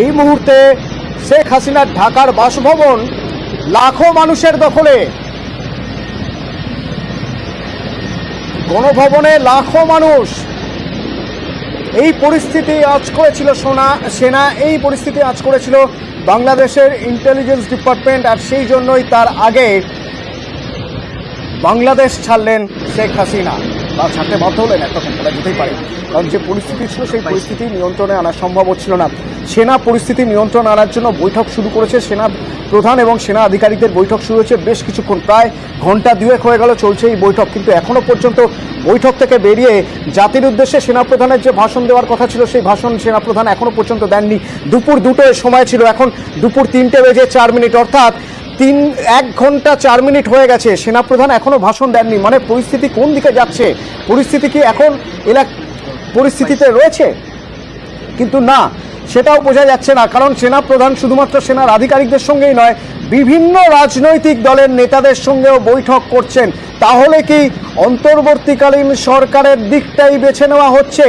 এই মুহূর্তে শেখ হাসিনার ঢাকার বাসভবন লাখো মানুষের দখলে। গণভবনে লাখো মানুষ। এই পরিস্থিতি আজ করেছিল সেনা, এই পরিস্থিতি আজ করেছিল বাংলাদেশের ইন্টেলিজেন্স ডিপার্টমেন্ট। আর সেই জন্যই তার আগে বাংলাদেশ ছাড়লেন শেখ হাসিনা, বা ছাড়তে বাধ্য হলেন, একরকম বলা যেতেই পারে। কারণ যে পরিস্থিতি ছিল সেই পরিস্থিতি নিয়ন্ত্রণে আনা সম্ভব হচ্ছিল না। সেনা পরিস্থিতি নিয়ন্ত্রণে আনার জন্য বৈঠক শুরু করেছে সেনা প্রধান এবং সেনা আধিকারিকদের বৈঠক শুরু হয়েছে বেশ কিছুক্ষণ, প্রায় ঘন্টা দুয়েক হয়ে গেল চলছে এই বৈঠক। কিন্তু এখনও পর্যন্ত বৈঠক থেকে বেরিয়ে জাতির উদ্দেশ্যে সেনাপ্রধানের যে ভাষণ দেওয়ার কথা ছিল সেই ভাষণ সেনাপ্রধান এখনও পর্যন্ত দেননি। দুপুর 2টোয় সময় ছিল, এখন দুপুর 3:04, অর্থাৎ 1 ঘন্টা 4 মিনিট হয়ে গেছে, সেনাপ্রধান এখনও ভাষণ দেননি। মানে পরিস্থিতি কোন দিকে যাচ্ছে? পরিস্থিতি কি এখন পরিস্থিতিতে রয়েছে? কিন্তু না, সেটাও বোঝা যাচ্ছে না। কারণ সেনাপ্রধান শুধুমাত্র সেনার আধিকারিকদের সঙ্গেই নয়, বিভিন্ন রাজনৈতিক দলের নেতাদের সঙ্গেও বৈঠক করছেন। তাহলে কি অন্তর্বর্তীকালীন সরকারের দিকটাই বেছে নেওয়া হচ্ছে?